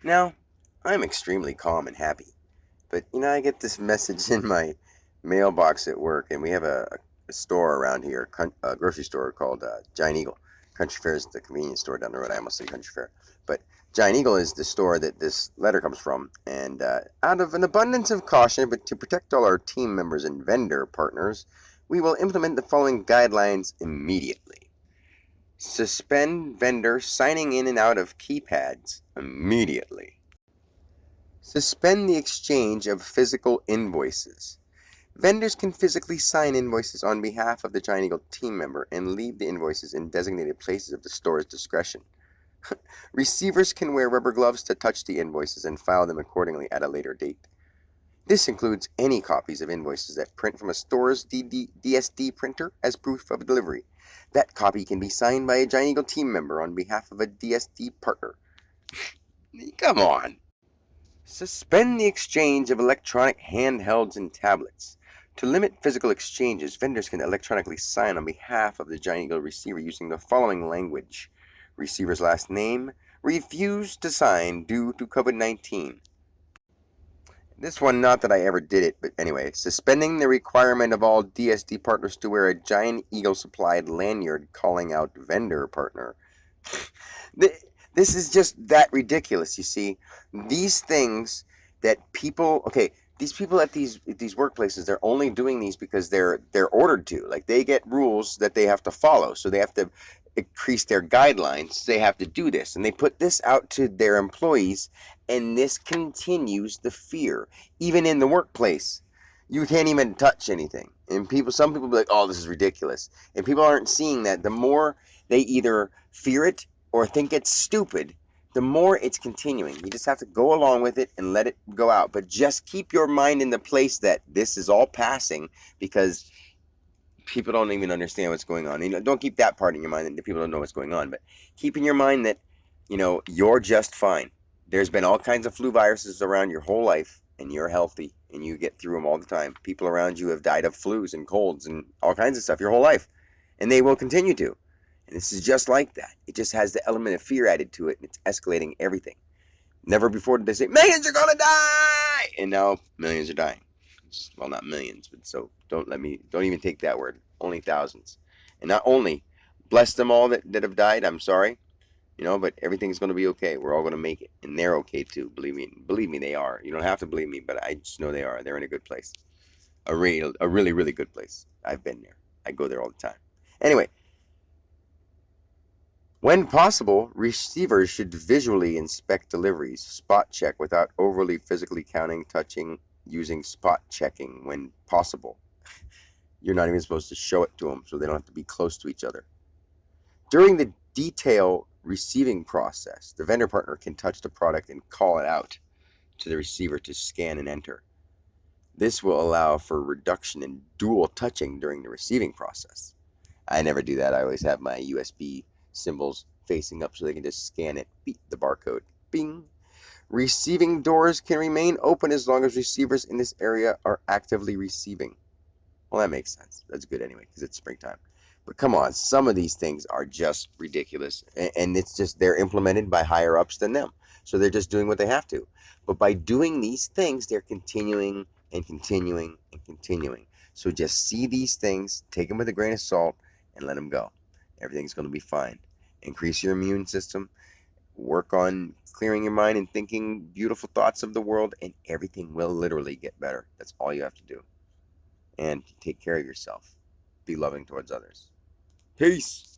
Now, I'm extremely calm and happy, but I get this message in my mailbox at work, and we have a store around here, a grocery store called Giant Eagle. Country Fair is the convenience store down the road. I almost say Country Fair, but Giant Eagle is the store that this letter comes from. And out of an abundance of caution, but to protect all our team members and vendor partners, we will implement the following guidelines immediately. Suspend vendor signing in and out of keypads immediately. Suspend the exchange of physical invoices. Vendors can physically sign invoices on behalf of the Giant Eagle team member and leave the invoices in designated places at the store's discretion. Receivers can wear rubber gloves to touch the invoices and file them accordingly at a later date. This includes any copies of invoices that print from a store's DSD printer as proof of delivery. That copy can be signed by a Giant Eagle team member on behalf of a DSD partner. Come on! Suspend the exchange of electronic handhelds and tablets. To limit physical exchanges, vendors can electronically sign on behalf of the Giant Eagle receiver using the following language. Receiver's last name, refused to sign due to COVID-19. This one, not that I ever did it, but anyway. Suspending the requirement of all DSD partners to wear a Giant Eagle supplied lanyard calling out vendor partner. This is just that ridiculous, you see. These things that people, okay, these people at these workplaces, they're only doing these because they're ordered to. Like they get rules that they have to follow, so they have to increase their guidelines. They have to do this, and they put this out to their employees, and this continues the fear, even in the workplace. You can't even touch anything, and some people be like, "Oh, this is ridiculous," and people aren't seeing that. The more they either fear it or think it's stupid, the more it's continuing. You just have to go along with it and let it go out. But just keep your mind in the place that this is all passing, because people don't even understand what's going on. Don't keep that part in your mind that people don't know what's going on. But keep in your mind that, you're just fine. There's been all kinds of flu viruses around your whole life, and you're healthy, and you get through them all the time. People around you have died of flus and colds and all kinds of stuff your whole life, and they will continue to. And this is just like that. It just has the element of fear added to it, and it's escalating everything. Never before did they say, millions are going to die! And now millions are dying. Well, not millions, but so don't even take that word. Only thousands. And not only, bless them all that have died, I'm sorry, but everything's going to be okay. We're all going to make it. And they're okay too, believe me. Believe me, they are. You don't have to believe me, but I just know they are. They're in a good place. A really, really good place. I've been there. I go there all the time. Anyway, when possible, receivers should visually inspect deliveries, spot check without overly physically counting, touching, using spot checking when possible. You're not even supposed to show it to them, so they don't have to be close to each other. During the detail receiving process, the vendor partner can touch the product and call it out to the receiver to scan and enter. This will allow for reduction in dual touching during the receiving process. I never do that. I always have my USB symbols facing up so they can just scan it, beat the barcode, bing. Receiving doors can remain open as long as receivers in this area are actively receiving. Well, that makes sense. That's good anyway, because it's springtime. But come on, some of these things are just ridiculous, and it's just they're implemented by higher ups than them. So they're just doing what they have to. But by doing these things, they're continuing and continuing and continuing. So just see these things, take them with a grain of salt, and let them go. Everything's going to be fine. Increase your immune system, work on clearing your mind and thinking beautiful thoughts of the world, and everything will literally get better. That's all you have to do. And take care of yourself. Be loving towards others. Peace.